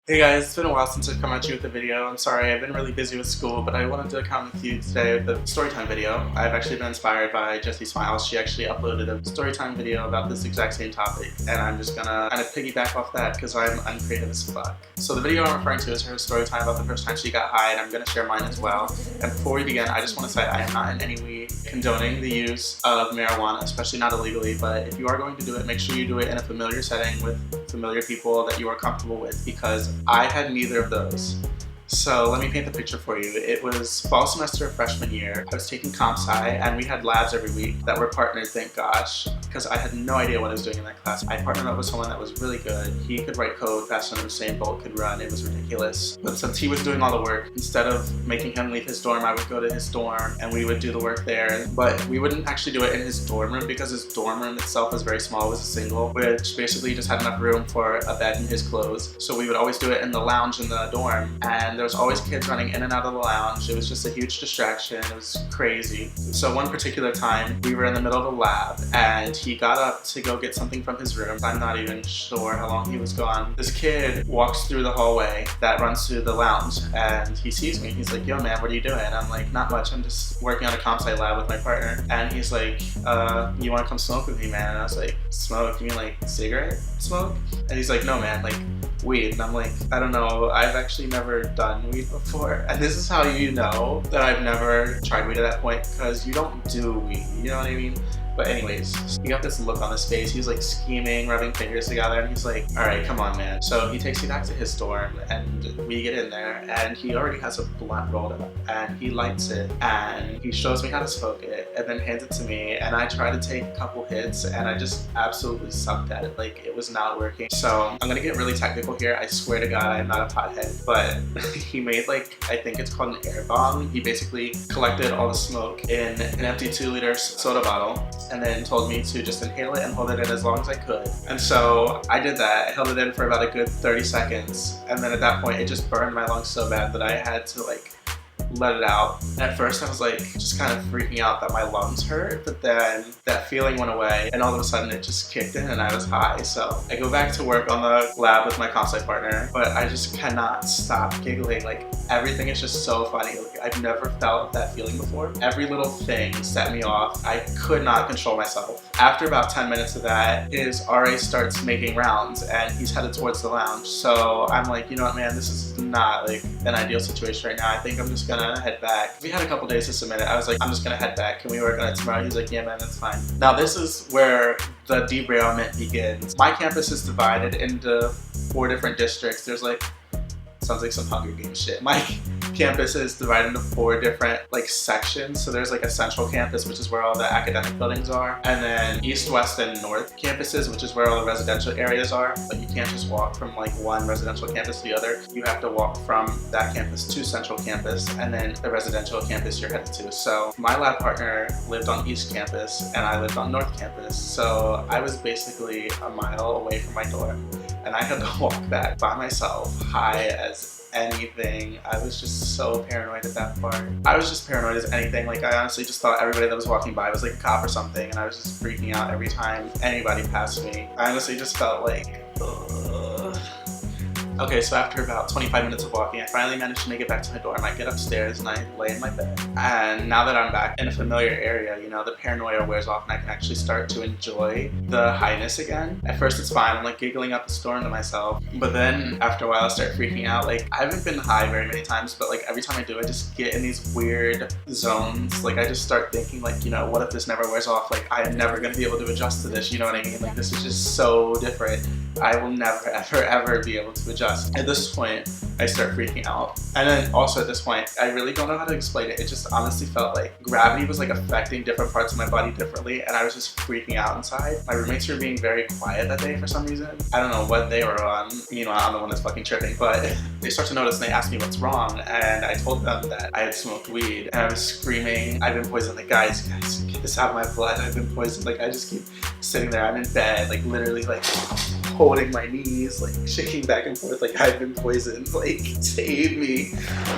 Hey guys, it's been a while since I've come at you with a video. I'm sorry, I've been really busy with school, but I wanted to come with you today with the Storytime video. I've actually been inspired by Jessie Smiles. She actually uploaded a Storytime video about this exact same topic, and I'm just gonna kind of piggyback off that because I'm uncreative as fuck. So the video I'm referring to is her Storytime about the first time she got high, and I'm gonna share mine as well. And before we begin, I just want to say I am not in any way condoning the use of marijuana, especially not illegally, but if you are going to do it, make sure you do it in a familiar setting with familiar people that you are comfortable with, because I had neither of those. So let me paint the picture for you. It was fall semester of freshman year. I was taking comp sci and we had labs every week that were partnered, thank gosh, because I had no idea what I was doing in that class. I partnered up with someone that was really good. He could write code faster than Usain Bolt could run. It was ridiculous. But since he was doing all the work, instead of making him leave his dorm, I would go to his dorm and we would do the work there. But we wouldn't actually do it in his dorm room because his dorm room itself was very small. It was a single, which basically just had enough room for a bed and his clothes. So we would always do it in the lounge in the dorm, and there was always kids running in and out of the lounge. It was just a huge distraction. It was crazy. So one particular time, we were in the middle of the lab and he got up to go get something from his room. I'm not even sure how long he was gone. This kid walks through the hallway that runs to the lounge and he sees me. He's like, "Yo man, what are you doing?" I'm like, "Not much. I'm just working on a comp sci lab with my partner." And he's like, "You want to come smoke with me, man?" And I was like, "Smoke? You mean like cigarette smoke?" And he's like, "No man, like weed." And I'm like, "I don't know, I've actually never done weed before." And this is how you know that I've never tried weed at that point, because you don't do weed, you know what I mean? But anyways, he got this look on his face. He's like scheming, rubbing fingers together, and he's like, "All right, come on, man." So he takes me back to his dorm, and we get in there, and he already has a blunt rolled up, and he lights it, and he shows me how to smoke it, and then hands it to me, and I try to take a couple hits, and I just absolutely sucked at it. Like, it was not working. So I'm gonna get really technical here. I swear to God, I'm not a pothead, but he made like, I think it's called an air bomb. He basically collected all the smoke in an empty 2-liter soda bottle, and then told me to just inhale it and hold it in as long as I could. And so I did that. I held it in for about a good 30 seconds. And then at that point, it just burned my lungs so bad that I had to like let it out. At first I was like just kind of freaking out that my lungs hurt, but then that feeling went away and all of a sudden it just kicked in and I was high. So I go back to work on the lab with my comp sci partner, but I just cannot stop giggling. Like, everything is just so funny. Like, I've never felt that feeling before. Every little thing set me off. I could not control myself. After about 10 minutes of that, his RA starts making rounds and he's headed towards the lounge. So I'm like, you know what, man, this is not like an ideal situation right now. I think I'm just gonna head back. We had a couple days to submit it. I was like, I'm just gonna head back. Can we work on it tomorrow? He's like, yeah man, that's fine. Now this is where the derailment begins. My campus is divided into 4 different districts. There's like, sounds like some Hunger Games shit. My campus is divided into 4 different like sections. So there's like a central campus, which is where all the academic buildings are, and then east, west, and north campuses, which is where all the residential areas are. But you can't just walk from like one residential campus to the other. You have to walk from that campus to central campus, and then the residential campus you're headed to. So my lab partner lived on east campus and I lived on north campus. So I was basically a mile away from my dorm, and I had to walk back by myself, high as anything. I was just so paranoid at that part. I was just paranoid as anything. Like, I honestly just thought everybody that was walking by was like a cop or something, and I was just freaking out every time anybody passed me. I honestly just felt like, ugh. Okay, so after about 25 minutes of walking, I finally managed to make it back to my dorm. I get upstairs and I lay in my bed. And now that I'm back in a familiar area, you know, the paranoia wears off and I can actually start to enjoy the highness again. At first it's fine, I'm like giggling up a storm to myself. But then after a while I start freaking out. Like, I haven't been high very many times, but like every time I do, I just get in these weird zones. Like, I just start thinking like, you know, what if this never wears off? Like, I am never gonna be able to adjust to this, you know what I mean? Like, this is just so different. I will never, ever, ever be able to adjust. At this point, I start freaking out. And then also at this point, I really don't know how to explain it. It just honestly felt like gravity was like affecting different parts of my body differently, and I was just freaking out inside. My roommates were being very quiet that day for some reason. I don't know what they were on. Meanwhile, I'm the one that's fucking tripping, but they start to notice and they asked me what's wrong, and I told them that I had smoked weed, and I was screaming, "I've been poisoned." Like, guys, get this out of my blood. I've been poisoned. Like, I just keep sitting there. I'm in bed, like literally like holding my knees, like shaking back and forth, like, I've been poisoned, like, save me.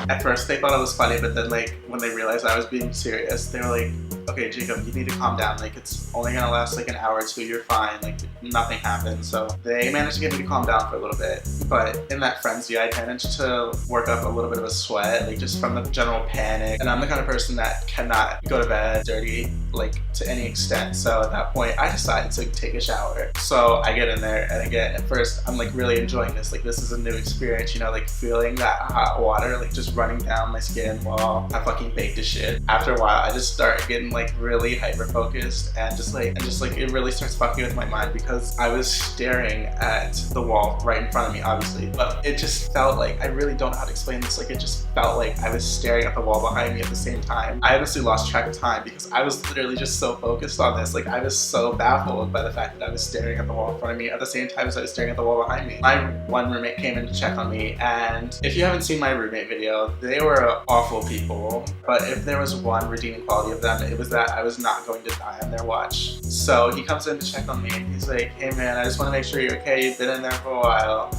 At first they thought it was funny, but then like when they realized I was being serious, they were like, okay, Jacob, you need to calm down. Like, it's only gonna last like an hour or two. You're fine. Like, nothing happened. So they managed to get me to calm down for a little bit. But in that frenzy, I managed to work up a little bit of a sweat, like just from the general panic. And I'm the kind of person that cannot go to bed dirty, like to any extent. So at that point, I decided to take a shower. So I get in there, and again, at first, I'm like really enjoying this. Like, this is a new experience, you know, like feeling that hot water like just running down my skin while I fucking baked the shit. After a while, I just start getting like really hyper focused, and just like it really starts fucking with my mind, because I was staring at the wall right in front of me, obviously, but it just felt like, I really don't know how to explain this, like it just felt like I was staring at the wall behind me at the same time. I honestly lost track of time because I was literally just so focused on this. Like, I was so baffled by the fact that I was staring at the wall in front of me at the same time as I was staring at the wall behind me. My one roommate came in to check on me, and if you haven't seen my roommate video, they were awful people, but if there was one redeeming quality of them, it was that I was not going to die on their watch. So he comes in to check on me, and he's like, hey man, I just want to make sure you're okay, you've been in there for a while.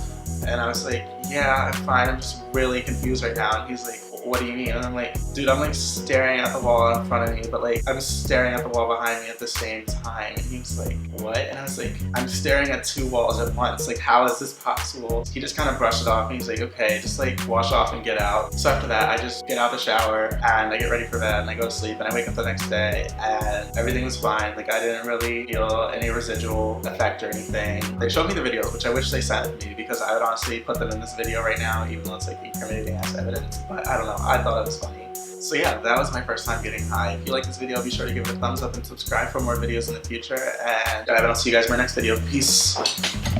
And I was like, yeah, I'm fine, I'm just really confused right now. And he's like, what do you mean? And I'm like, dude, I'm like staring at the wall in front of me, but like I'm staring at the wall behind me at the same time. And he was like, what? And I was like, I'm staring at two walls at once. Like, how is this possible? He just kind of brushed it off, and he's like, okay, just like wash off and get out. So after that, I just get out the shower and I get ready for bed and I go to sleep, and I wake up the next day and everything was fine. Like, I didn't really feel any residual effect or anything. They showed me the videos, which I wish they sent me, because I would honestly put them in this video right now, even though it's like incriminating ass evidence. But I don't know, I thought it was funny. So yeah, that was my first time getting high. If you like this video, be sure to give it a thumbs up and subscribe for more videos in the future. And I'll see you guys in my next video. Peace.